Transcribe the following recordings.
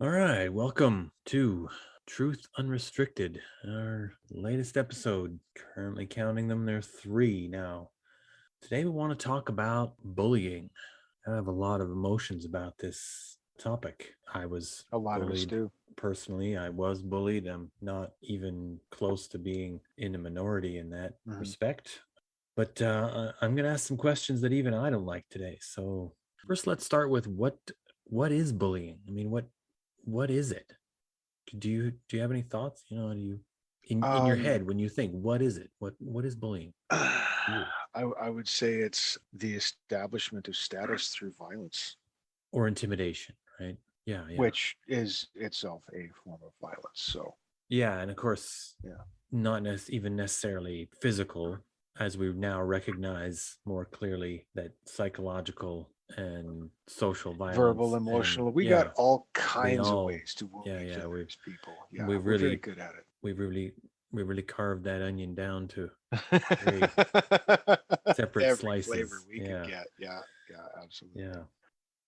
All right, welcome to Truth Unrestricted, our latest episode. Currently counting them, there are three now. Today we want to talk about bullying. I have a lot of emotions about this topic. I was A lot of us bullied do. personally. I was bullied. I'm not even close to being in a minority in that Mhm. respect. But I'm going to ask some questions that even I don't like today. So first, let's start with what is bullying? I mean, what is it? Do you have any thoughts? Do you in your Um, head when you think what is it? What is bullying to you? I would say it's the establishment of status through violence, Or intimidation, right? Yeah, yeah. which is itself a form of violence. So, Yeah, and of course yeah, not even necessarily physical, as we now recognize more clearly that psychological and social verbal, violence and emotional. We got yeah, all we kinds of all ways to yeah, wound each yeah, other we've as people. Yeah, we've we're very really good at we've really we really carved that onion down to very it. separate Every flavor slices. we could Yeah, get. Yeah, yeah, absolutely. yeah.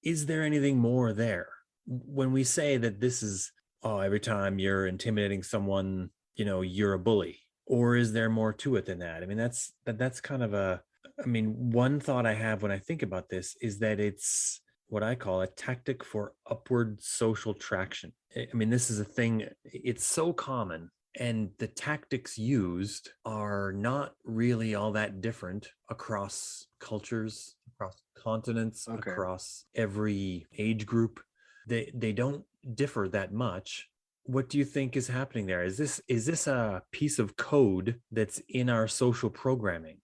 Is there anything more there when we say that this is, oh, every time you're intimidating someone, you're a bully? Or is there more to it than that? I mean, that's kind of a, I mean, one thought I have when I think about this is that it's what I call a tactic for upward social traction. I mean, this is a thing, it's so common, and the tactics used are not really all that different across cultures, across continents, Okay. across every age group. They don't differ that much. What do you think is happening there? Is this a piece of code that's in our social programming?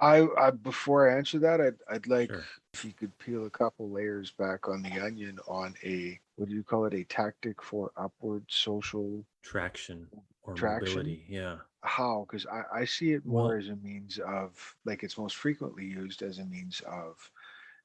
I before I answer that, I'd like Sure. if you could peel a couple layers back on the onion on a what do you call it? A tactic for upward social Traction or traction. mobility. Yeah. How? Because I see it more Well, as a means of like it's most frequently used as a means of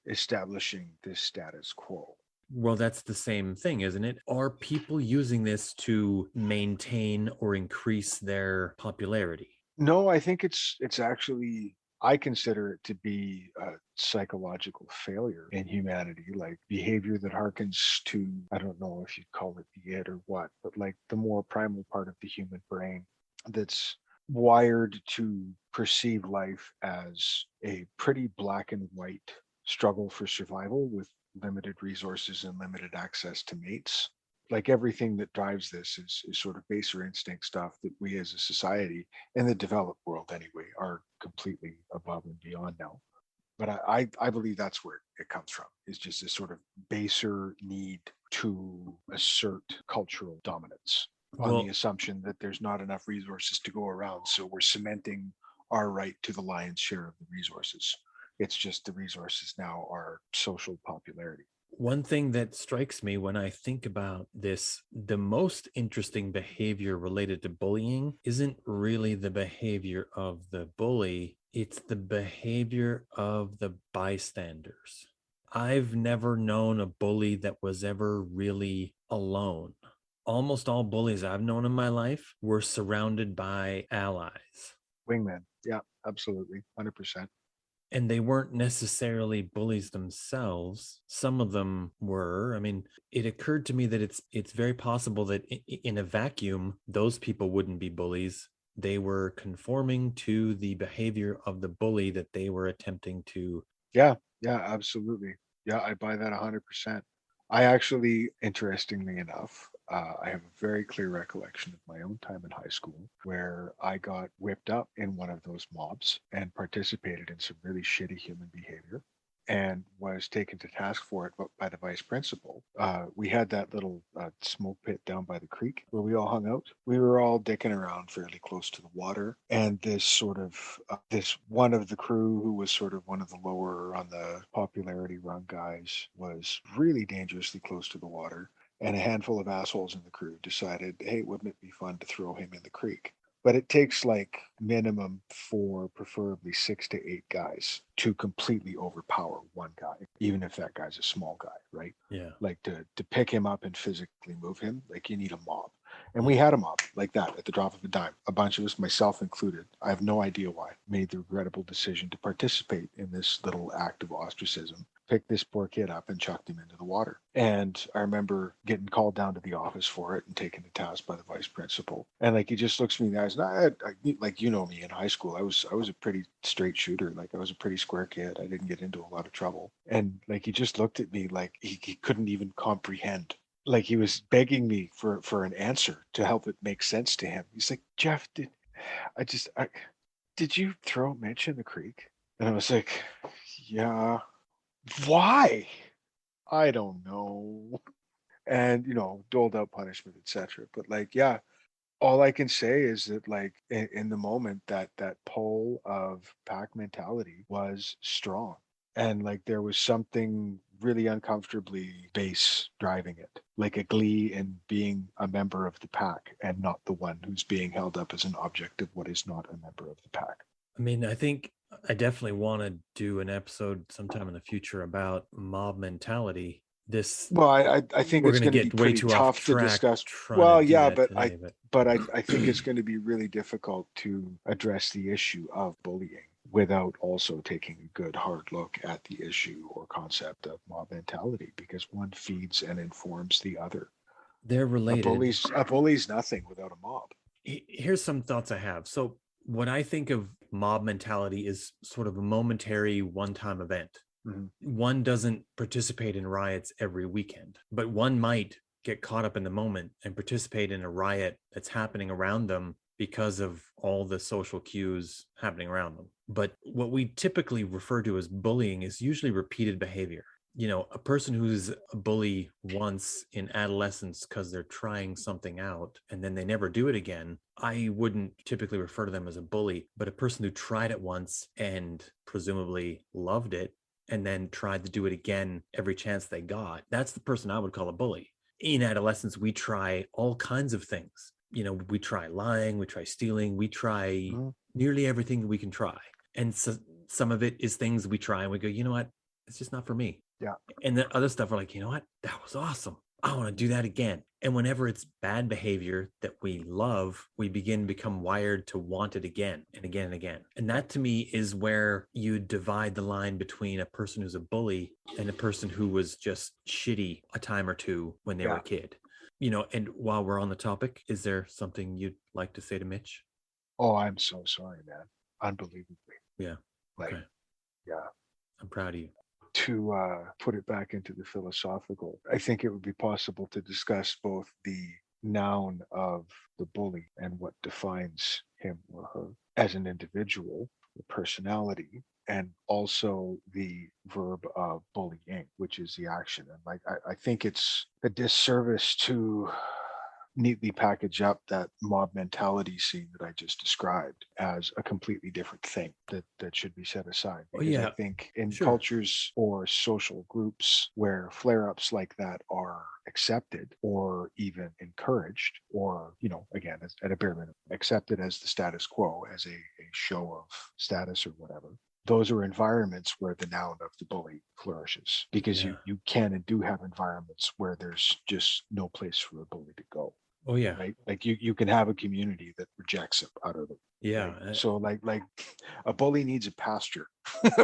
establishing this status quo. well, that's the same thing, isn't it? Are people using this to maintain or increase their popularity? No, I think it's actually I consider it to be a psychological failure in humanity, like behavior that harkens to I don't know if you'd call it the id or what, but like the more primal part of the human brain that's wired to perceive life as a pretty black and white struggle for survival with limited resources and limited access to mates. Like everything that drives this is sort of baser instinct stuff that we as a society in the developed world anyway are completely above and beyond now. But I believe that's where it comes from, is just this sort of baser need to assert cultural dominance on the Well, assumption that there's not enough resources to go around. So we're cementing our right to the lion's share of the resources. It's just the resources now are social popularity. one thing that strikes me when I think about this, the most interesting behavior related to bullying isn't really the behavior of the bully, it's the behavior of the bystanders. I've never known a bully that was ever really alone. Almost all bullies I've known in my life were surrounded by allies. Wingman. Yeah, absolutely. 100%. And they weren't necessarily bullies themselves. Some of them were. I mean, it occurred to me that it's very possible that in a vacuum those people wouldn't be bullies. They were conforming to the behavior of the bully that they were attempting to. Yeah, yeah, absolutely. Yeah, I buy that 100%. I actually, interestingly enough, I have a very clear recollection of my own time in high school where I got whipped up in one of those mobs and participated in some really shitty human behavior and was taken to task for it by the vice principal. We had that little smoke pit down by the creek where we all hung out. We were all dicking around fairly close to the water, and this sort of this one of the crew who was sort of one of the lower on the popularity rung guys was really dangerously close to the water. And a handful of assholes in the crew decided, hey, wouldn't it be fun to throw him in the creek? But it takes like minimum four, preferably 6 to 8 guys to completely overpower one guy, even if that guy's a small guy, right? Yeah, Like to pick him up and physically move him, like you need a mob. And we yeah. had a mob like that at the drop of a dime. A bunch of us, myself included, I have no idea why, made the regrettable decision to participate in this little act of ostracism picked this poor kid up and chucked him into the water. And I remember getting called down to the office for it and taken to task by the vice principal. And like he just looks me in the eyes. And like you know me in high school, I was a pretty straight shooter. Like I was a pretty square kid. I didn't get into a lot of trouble. And like he just looked at me like he couldn't even comprehend. Like he was begging me for an answer to help it make sense to him. He's like, Jeff, did you throw Mitch in the creek? And I was like, yeah. Why? I don't know. And doled out punishment, etc. But like, yeah, all I can say is that like in the moment that pull of pack mentality was strong. And like there was something really uncomfortably base driving it, like a glee in being a member of the pack and not the one who's being held up as an object of what is not a member of the pack. I mean, I think I definitely want to do an episode sometime in the future about mob mentality. This Well, I think we're it's going to going to be get way pretty too off tough to track discuss. trying to Well, do yeah, that but today, but I think it's going to be really difficult to address the issue of bullying without also taking a good hard look at the issue or concept of mob mentality, because one feeds and informs the other. they're related. A bully's nothing without a mob. Here's some thoughts I have. So when I think of mob mentality is sort of a momentary one-time event. Mhm. One doesn't participate in riots every weekend, but one might get caught up in the moment and participate in a riot that's happening around them because of all the social cues happening around them. But what we typically refer to as bullying is usually repeated behavior. A person who's a bully once in adolescence because they're trying something out and then they never do it again, I wouldn't typically refer to them as a bully. But a person who tried it once and presumably loved it and then tried to do it again every chance they got, that's the person I would call a bully. In adolescence, we try all kinds of things. We try lying, we try stealing, we try Mhm. nearly everything that we can try. And so some of it is things we try and we go, you know what? It's just not for me. Yeah. And then other stuff, we're like, you know what? That was awesome. I want to do that again. And whenever it's bad behavior that we love, we begin to become wired to want it again and again and again. And that to me is where you divide the line between a person who's a bully and a person who was just shitty a time or two when they were Yeah. a kid. And while we're on the topic, is there something you'd like to say to Mitch? Oh, I'm so sorry, man. Unbelievably. Yeah. Like, Okay. yeah. I'm proud of you. To put it back into the philosophical, I think it would be possible to discuss both the noun of the bully and what defines him or her as an individual, the personality, and also the verb of bullying, which is the action. And like, I think it's a disservice to neatly package up that mob mentality scene that I just described as a completely different thing that should be set aside. Oh, Because I yeah. think in Sure. cultures or social groups where flare-ups like that are accepted or even encouraged, or, again, at a bare minimum, accepted as the status quo, as a show of status or whatever, those are environments where the noun of the bully flourishes, because Yeah. you can and do have environments where there's just no place for a bully to go. Oh, yeah. Right, like you can have a community that rejects it utterly. Yeah. Right? So like a bully needs a pasture.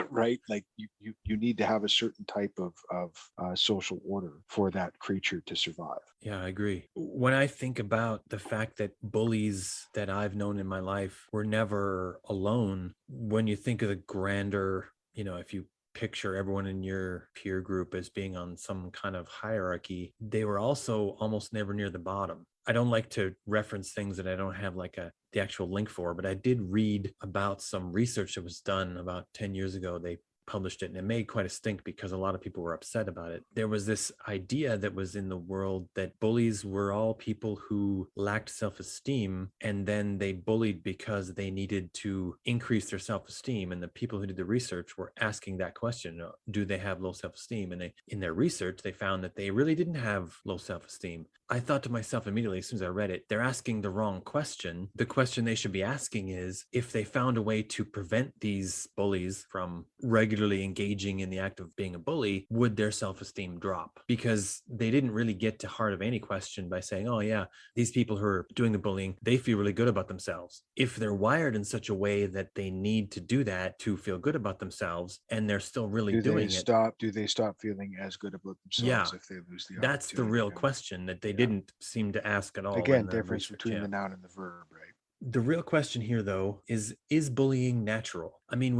Right, like you need to have a certain type of social order for that creature to survive. Yeah, I agree. When I think about the fact that bullies that I've known in my life were never alone, when you think of the grander, if you picture everyone in your peer group as being on some kind of hierarchy, they were also almost never near the bottom. I don't like to reference things that I don't have like the actual link for, but I did read about some research that was done about 10 years ago. They published it and it made quite a stink because a lot of people were upset about it. There was this idea that was in the world that bullies were all people who lacked self-esteem, and then they bullied because they needed to increase their self-esteem. And the people who did the research were asking that question, do they have low self-esteem? And in their research, they found that they really didn't have low self-esteem. I thought to myself immediately, as soon as I read it, they're asking the wrong question. The question they should be asking is, if they found a way to prevent these bullies from regularly regularly engaging in the act of being a bully, would their self-esteem drop? Because they didn't really get to heart of any question by saying, oh yeah, these people who are doing the bullying, they feel really good about themselves. If they're wired in such a way that they need to do that to feel good about themselves, and they're still really doing it, do they stop feeling as good about yeah, themselves if they lose the that's the opportunity? real And question that they yeah, didn't seem to ask at all in again, the difference research. between Yeah. the noun and the verb, right? The real question here, though, is bullying natural? I mean,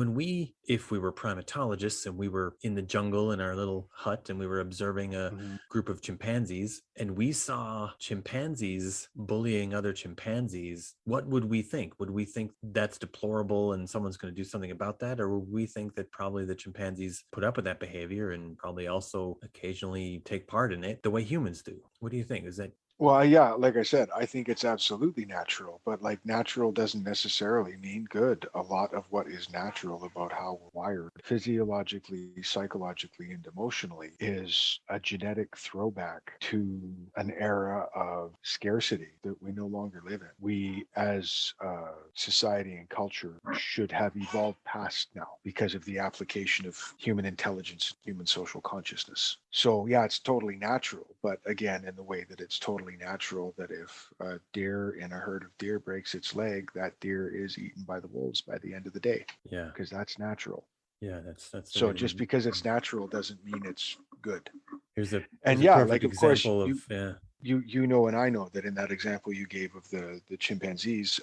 if we were primatologists and we were in the jungle in our little hut and we were observing a Mhm. group of chimpanzees and we saw chimpanzees bullying other chimpanzees, what would we think? Would we think that's deplorable and someone's going to do something about that? Or would we think that probably the chimpanzees put up with that behavior and probably also occasionally take part in it the way humans do? What do you think? Is that Well, yeah, like I said, I think it's absolutely natural, but like natural doesn't necessarily mean good. A lot of what is natural about how we're wired physiologically, psychologically, and emotionally is a genetic throwback to an era of scarcity that we no longer live in. We, as a society and culture, should have evolved past now because of the application of human intelligence, human social consciousness. So, yeah, it's totally natural, but again, in the way that it's totally natural that if a deer in a herd of deer breaks its leg, that deer is eaten by the wolves by the end of the day, yeah, because that's natural. yeah, that's the So way just we because it's natural doesn't mean it's good. here's And a yeah, perfect like of course example of yeah. you know, and I know that in that example you gave of the chimpanzees,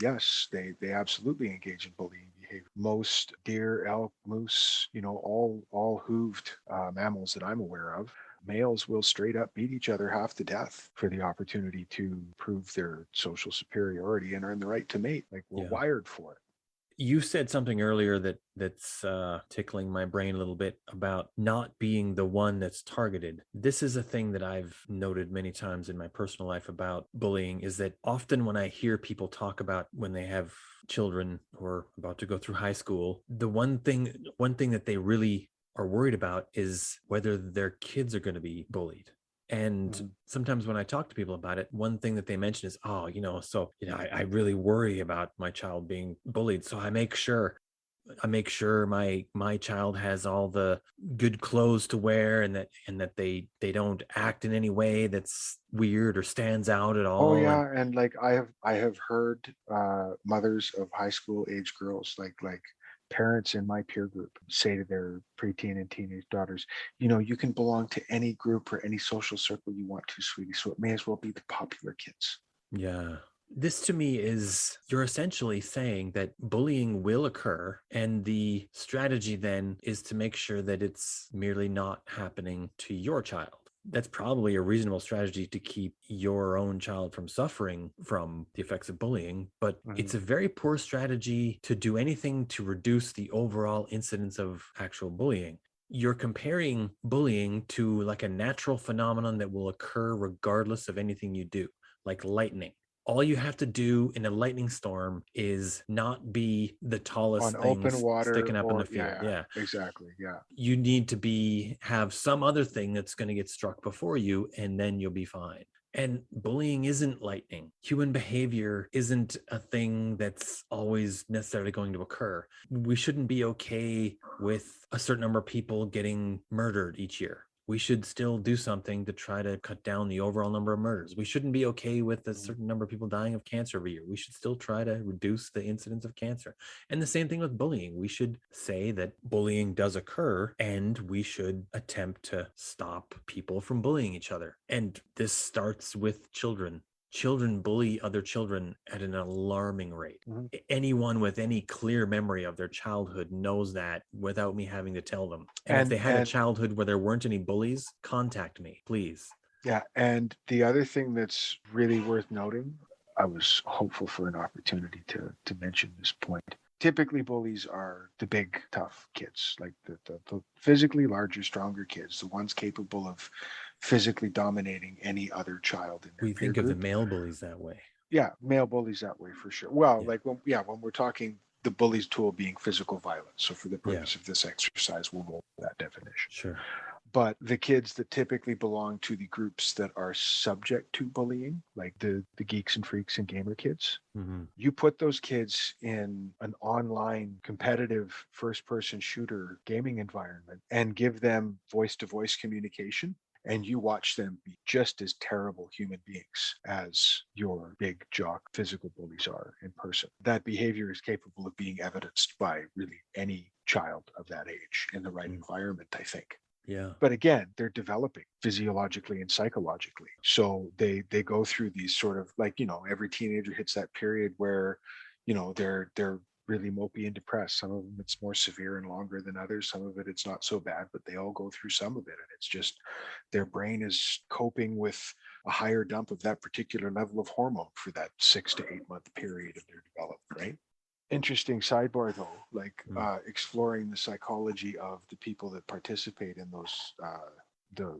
yes, they absolutely engage in bullying behavior. Most deer, elk, moose, you know, all hooved mammals that I'm aware of, males will straight up beat each other half to death for the opportunity to prove their social superiority and earn the right to mate. Like we're Yeah. wired for it. You said something earlier that's tickling my brain a little bit about not being the one that's targeted. This is a thing that I've noted many times in my personal life about bullying, is that often when I hear people talk about when they have children or about to go through high school, the one thing that they really are worried about is whether their kids are going to be bullied. And Mhm. sometimes when I talk to people about it, one thing that they mention is, oh, I really worry about my child being bullied. So I make sure my child has all the good clothes to wear and that they don't act in any way that's weird or stands out at Oh all. And yeah, and like I have heard mothers of high school age girls, like parents in my peer group, say to their preteen and teenage daughters, you know, you can belong to any group or any social circle you want to, sweetie. So it may as well be the popular kids. yeah. This to me is you're essentially saying that bullying will occur, and the strategy then is to make sure that it's merely not happening to your child. That's probably a reasonable strategy to keep your own child from suffering from the effects of bullying, but Mhm. it's a very poor strategy to do anything to reduce the overall incidence of actual bullying. You're comparing bullying to like a natural phenomenon that will occur regardless of anything you do, like lightning. All you have to do in a lightning storm is not be the On tallest open things water sticking up in the or field. yeah, Yeah. exactly. Yeah. You need to have some other thing that's going to get struck before you, and then you'll be fine. And bullying isn't lightning. Human behavior isn't a thing that's always necessarily going to occur. We shouldn't be okay with a certain number of people getting murdered each year. We should still do something to try to cut down the overall number of murders. We shouldn't be okay with a Mhm. certain number of people dying of cancer every year. We should still try to reduce the incidence of cancer. And the same thing with bullying. We should say that bullying does occur and we should attempt to stop people from bullying each other. And this starts with children. Children bully other children at an alarming rate. Mhm. Anyone with any clear memory of their childhood knows that without me having to tell them. And if And they had a and childhood where there weren't any bullies, contact me, please. yeah, and the other thing that's really worth noting, I was hopeful for an opportunity to mention this point. Typically, bullies are the big, tough kids, like the physically larger, stronger kids, the ones capable of physically dominating any other child in their We peer think of the group. male bullies that way. Yeah, male bullies that way for sure. Well, Yeah. like when we're talking the bully's tool being physical violence. So for the Yeah. purpose of this exercise, we'll roll with that definition. Sure. But the kids that typically belong to the groups that are subject to bullying, like the geeks and freaks and gamer kids, Hmm. you put those kids in an online competitive first person shooter gaming environment and give them voice to voice communication, and you watch them be just as terrible human beings as your big jock physical bullies are in person. That behavior is capable of being evidenced by really any child of that age in the right environment, I think. Yeah. But again, they're developing physiologically and psychologically, so they go through these sort of, like, every teenager hits that period where they're really mopey and depressed. Some of them it's more severe and longer than others. Some of it's not so bad, but they all go through some of it, and it's just their brain is coping with a higher dump of that particular level of hormone for that 6 to 8 month period of their development, right? Interesting sidebar though, like Mm. exploring the psychology of the people that participate in those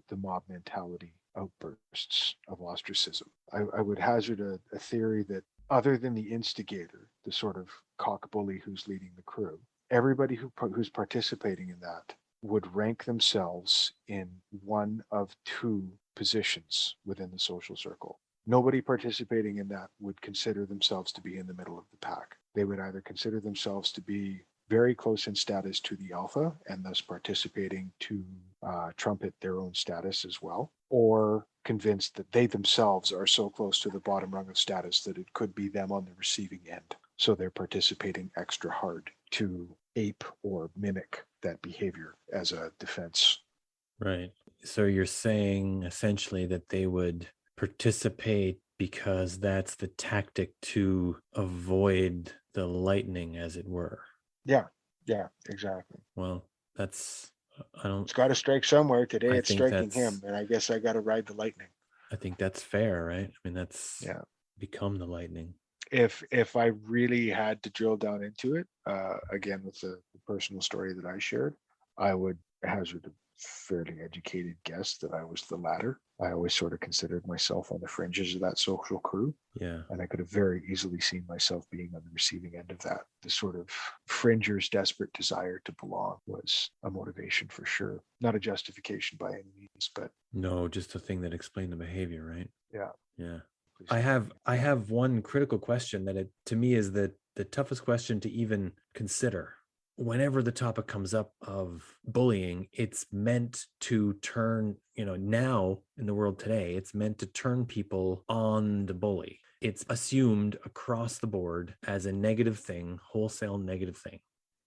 the mob mentality outbursts of ostracism. I would hazard a theory that other than the instigator, the sort of cock bully who's leading the crew, everybody who's participating in that would rank themselves in one of two positions within the social circle. Nobody participating in that would consider themselves to be in the middle of the pack. They would either consider themselves to be very close in status to the alpha and thus participating to trumpet their own status as well, or convinced that they themselves are so close to the bottom rung of status that it could be them on the receiving end. So they're participating extra hard to ape or mimic that behavior as a defense. Right. So you're saying essentially that they would participate because that's the tactic to avoid the lightning, as it were. Yeah, yeah, exactly. Well, that's, I don't, It's got to strike somewhere. Today I it's think striking that's, him, and I guess I got to ride the lightning. I think that's fair, right? I mean, that's Yeah. become the lightning. If I really had to drill down into it, again with the personal story that I shared, I would hazard a fairly educated guess that I was the latter. I always sort of considered myself on the fringes of that social crew, Yeah. and I could have very easily seen myself being on the receiving end of that. The sort of fringer's desperate desire to belong was a motivation for sure, not a justification by any means, but No, just a thing that explained the behavior, right? yeah, Yeah. please I have continue. I have one critical question that it to me is the toughest question to even consider. Whenever the topic comes up of bullying, it's meant to turn, now in the world today, it's meant to turn people on the bully. It's assumed across the board as a negative thing, wholesale negative thing.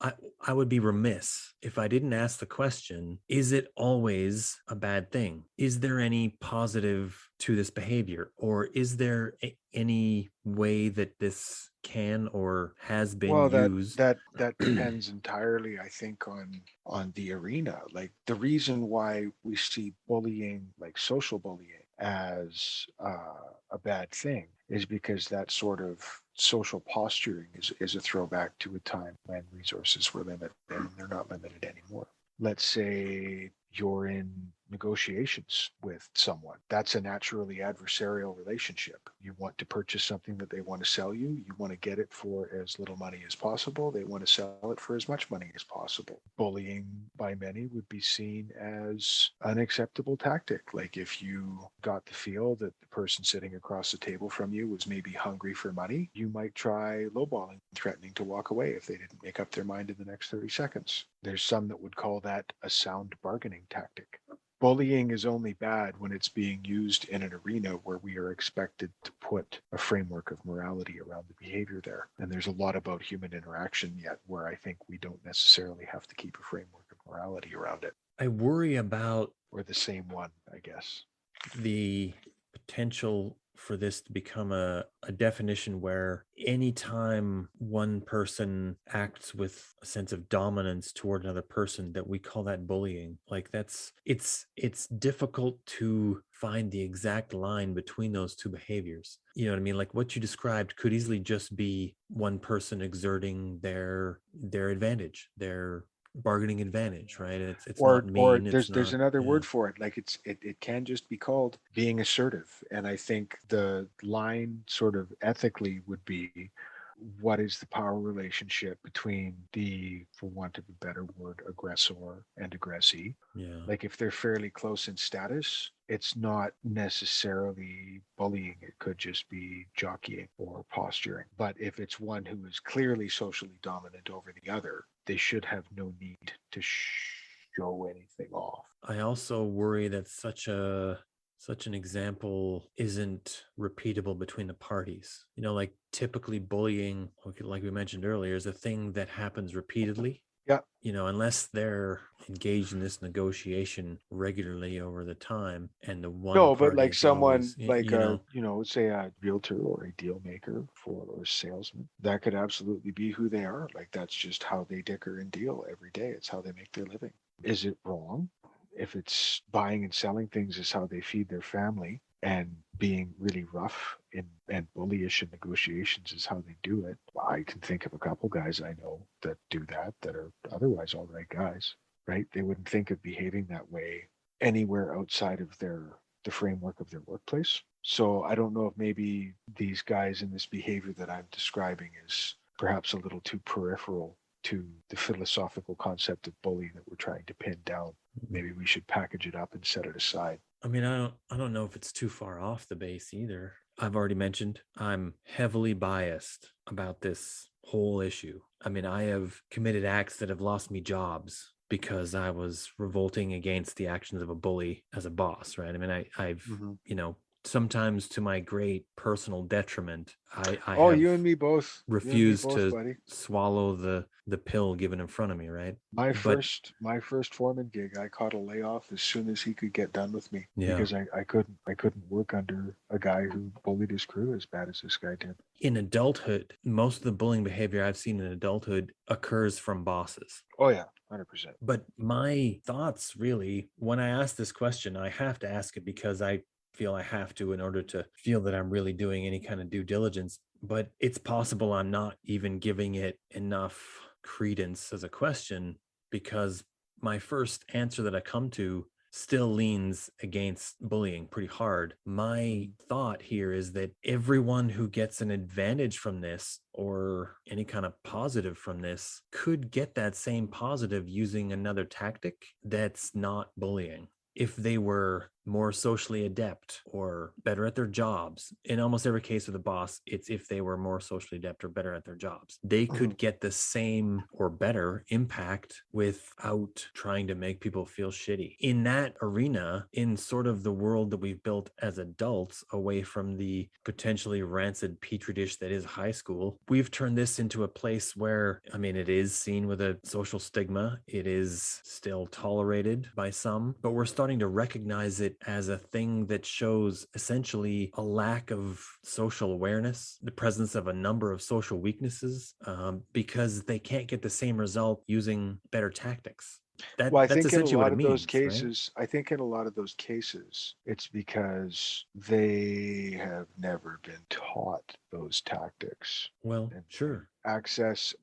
I, I would be remiss if I didn't ask the question, is it always a bad thing? Is there any positive to this behavior? Or is there any way that this can or has been Well, that used? that that depends entirely, I think, on the arena. Like the reason why we see bullying, like social bullying, as a bad thing is because that sort of social posturing is a throwback to a time when resources were limited, and they're not limited anymore. Let's say you're in negotiations with someone. That's a naturally adversarial relationship. You want to purchase something that they want to sell you. You want to get it for as little money as possible. They want to sell it for as much money as possible. Bullying by many would be seen as an acceptable tactic. Like if you got the feel that the person sitting across the table from you was maybe hungry for money, you might try lowballing, threatening to walk away if they didn't make up their mind in the next 30 seconds. There's some that would call that a sound bargaining tactic. Bullying is only bad when it's being used in an arena where we are expected to put a framework of morality around the behavior there. And there's a lot about human interaction yet where I think we don't necessarily have to keep a framework of morality around it, I worry about or the same one, I guess. the potential for this to become a definition where anytime one person acts with a sense of dominance toward another person, that we call that bullying. Like it's difficult to find the exact line between those two behaviors. You know what I mean? Like what you described could easily just be one person exerting their advantage, their bargaining advantage, right? It's not Or mean, it's there's not, another yeah. word for it. Like it can just be called being assertive. And I think the line sort of ethically would be what is the power relationship between the, for want of a better word, aggressor and aggressee. Yeah. Like if they're fairly close in status, it's not necessarily bullying. It could just be jockeying or posturing. But if it's one who is clearly socially dominant over the other, they should have no need to show anything off. I also worry that such an example isn't repeatable between the parties. You know, like typically bullying, like we mentioned earlier, is a thing that happens repeatedly. Yeah. You know, unless they're engaged in this negotiation regularly over the time, and the one No, but party like is always, someone like you a, know, say a realtor or a deal maker for or a salesman, that could absolutely be who they are. Like that's just how they dicker and deal every day. It's how they make their living. Is it wrong? If it's buying and selling things is how they feed their family, and being really rough and bullyish in negotiations is how they do it. I can think of a couple guys I know that do that are otherwise all right guys, right? They wouldn't think of behaving that way anywhere outside of the framework of their workplace. So I don't know if maybe these guys and this behavior that I'm describing is perhaps a little too peripheral to the philosophical concept of bully that we're trying to pin down. Maybe we should package it up and set it aside. I mean, I don't know if it's too far off the base either. I've already mentioned I'm heavily biased about this whole issue. I mean, I have committed acts that have lost me jobs because I was revolting against the actions of a bully as a boss, right? I mean, I've, Mm-hmm. you know, sometimes to my great personal detriment, I Oh, have you and me both. You and me refused both, to buddy. swallow the pill given in front of me, right? My But first foreman gig, I caught a layoff as soon as he could get done with me yeah, because I couldn't work under a guy who bullied his crew as bad as this guy did. in adulthood, most of the bullying behavior I've seen in adulthood occurs from bosses. Oh yeah, 100%. But my thoughts really, when I ask this question, I have to ask it because I feel I have to in order to feel that I'm really doing any kind of due diligence. But it's possible I'm not even giving it enough credence as a question, because my first answer that I come to still leans against bullying pretty hard. My thought here is that everyone who gets an advantage from this or any kind of positive from this could get that same positive using another tactic that's not bullying. If they were more socially adept or better at their jobs, in almost every case with a boss, it's if they were more socially adept or better at their jobs, they Mhm. could get the same or better impact without trying to make people feel shitty. In that arena, in sort of the world that we've built as adults, away from the potentially rancid petri dish that is high school, we've turned this into a place where, I mean, it is seen with a social stigma. It is still tolerated by some, but we're starting to recognize it as a thing that shows essentially a lack of social awareness, the presence of a number of social weaknesses, because they can't get the same result using better tactics. Well, That's essentially what it means, right? I think in a lot of those cases, it's because they have never been taught those tactics, Well, and sure. access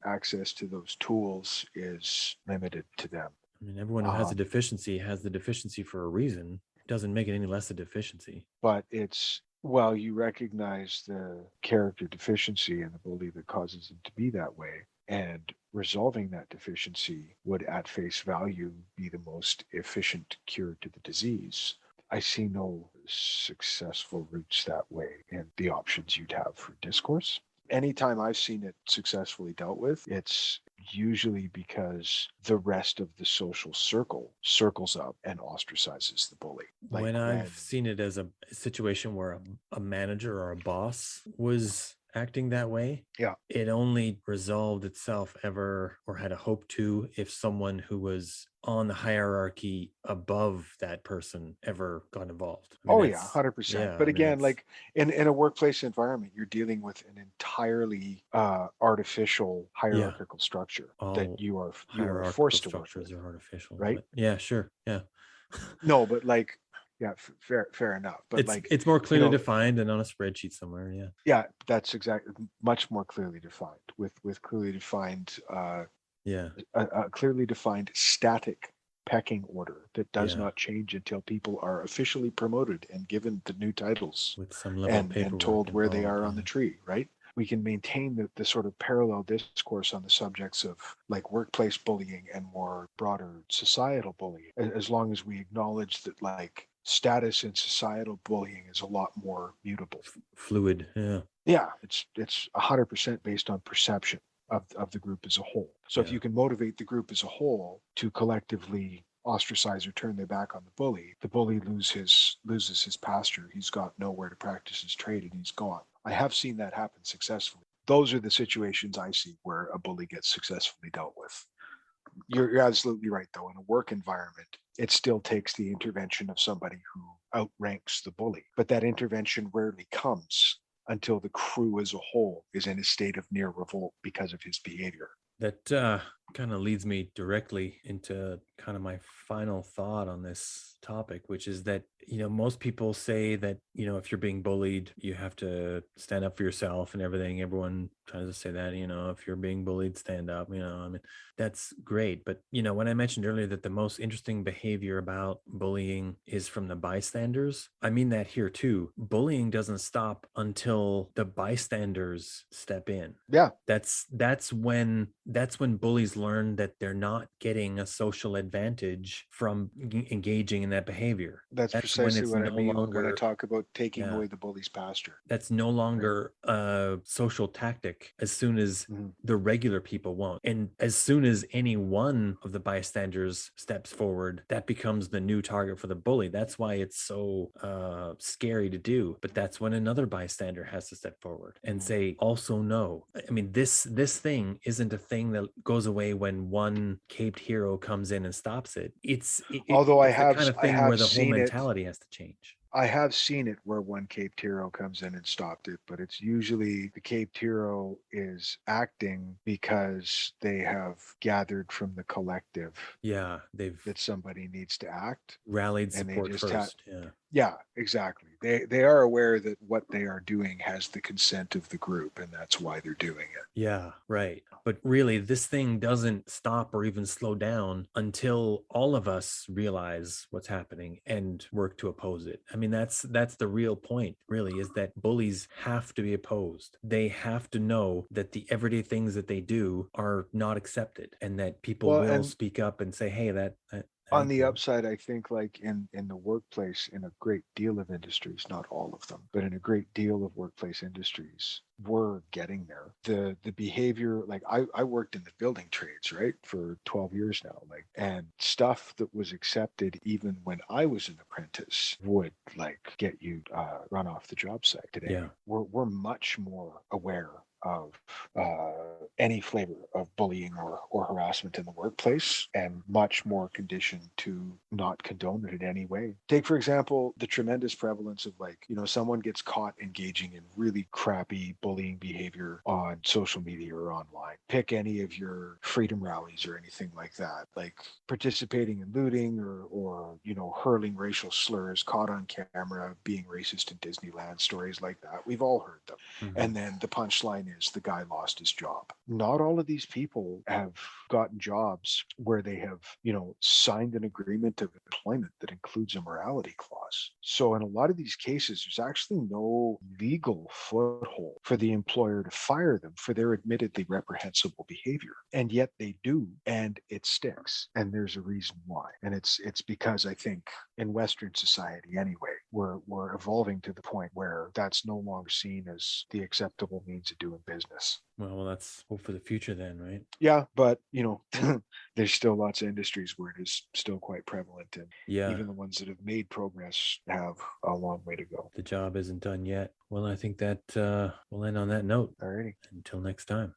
to those tools is limited to them. I mean, everyone who Um, has the deficiency for a reason. It doesn't make it any less a deficiency. but it's, well, you recognize the character deficiency and the bully that causes them to be that way, and resolving that deficiency would at face value be the most efficient cure to the disease. I see no successful routes that way in the options you'd have for discourse. Anytime I've seen it successfully dealt with, it's usually because the rest of the social circle circles up and ostracizes the bully. Like When I've when, seen it as a situation where a manager or a boss was acting that way, yeah, it only resolved itself ever, or had a hope to, if someone who was on the hierarchy above that person ever got involved. I mean, oh yeah, that's, 100%. yeah, But I mean, again, that's, like in a workplace environment, you're dealing with an entirely artificial yeah, hierarchical structure that all you are hierarchical forced to work structures with, are artificial, right? but yeah, sure. Yeah. No, but like, yeah, fair enough. But like, It's more you clearly know, defined and on a spreadsheet somewhere. Yeah. yeah, that's exactly, much more clearly defined with clearly defined Yeah. a clearly defined static pecking order that does Yeah. not change until people are officially promoted and given the new titles With some level of and paperwork told where they involved. are on the Yeah. tree, right? we can maintain the sort of parallel discourse on the subjects of like workplace bullying and more broader societal bullying, as long as we acknowledge that like status and societal bullying is a lot more mutable. Fluid. Yeah. Yeah, it's 100% based on perception of the group as a whole. So if Yeah. you can motivate the group as a whole to collectively ostracize or turn their back on the bully loses his pasture. He's got nowhere to practice his trade and he's gone. I have seen that happen successfully. Those are the situations I see where a bully gets successfully dealt with. You're absolutely right, though. In a work environment, it still takes the intervention of somebody who outranks the bully. But that intervention rarely comes until the crew as a whole is in a state of near revolt because of his behavior. That kind of leads me directly into kind of my final thought on this topic, which is that, most people say that, if you're being bullied, you have to stand up for yourself and everything. Everyone tries to say that, if you're being bullied, stand up, I mean, that's great. But, when I mentioned earlier that the most interesting behavior about bullying is from the bystanders, I mean that here too. Bullying doesn't stop until the bystanders step in. Yeah, That's when bullies learn that they're not getting a social advantage from engaging in that behavior. that's That's when precisely it's what I no mean when I longer, talk about taking yeah, away the bully's pasture. that's no Right? longer a social tactic as soon as Mhm. the regular people won't. And as soon as any one of the bystanders steps forward, that becomes the new target for the bully. That's why it's so scary to do. But that's when another bystander has to step forward and say, also no. I mean, this thing isn't a thing that goes away when one caped hero comes in and stops it. Although It's the kind of I thing where have the whole seen it mentality has to change. I have seen it where one caped hero comes in and stopped it, but it's usually the caped hero is acting because they have gathered from the collective Yeah, they've that somebody needs to act, rallied and they support just have, first. Yeah. yeah, exactly. They are aware that what they are doing has the consent of the group, and that's why they're doing it. Yeah, right. But really, this thing doesn't stop or even slow down until all of us realize what's happening and work to oppose it. I mean, that's the real point, really, is that bullies have to be opposed. They have to know that the everyday things that they do are not accepted, and that people Well, will and speak up and say, "Hey, that on ain't the cool." upside, I think like in the workplace, in a great deal of industries, not all of them, but in a great deal of workplace industries, we're getting there. The behavior, like I worked in the building trades, right, for 12 years now, like, and stuff that was accepted even when I was an apprentice would like get you run off the job site. Today Yeah. we're much more aware of uh, any flavor of bullying or harassment in the workplace, and much more conditioned to not condone it in any way. Take, for example, the tremendous prevalence of like, someone gets caught engaging in really crappy bullying behavior on social media or online. Pick any of your freedom rallies or anything like that, like participating in looting or hurling racial slurs, caught on camera, being racist in Disneyland, stories like that. We've all heard them. Mhm. And then the punchline is the guy lost his job. Not all of these people have gotten jobs where they have, signed an agreement of employment that includes a morality clause. So in a lot of these cases, there's actually no legal foothold for the employer to fire them for their admittedly reprehensible behavior. And yet they do, and it sticks. And there's a reason why. And it's because I think in Western society anyway, we're evolving to the point where that's no longer seen as the acceptable means of doing business. Well, let's hope for the future then, right? Yeah, but there's still lots of industries where it is still quite prevalent, and Yeah, even the ones that have made progress have a long way to go. the job isn't done yet. Well, I think that we'll end on that note. Alrighty. Until next time.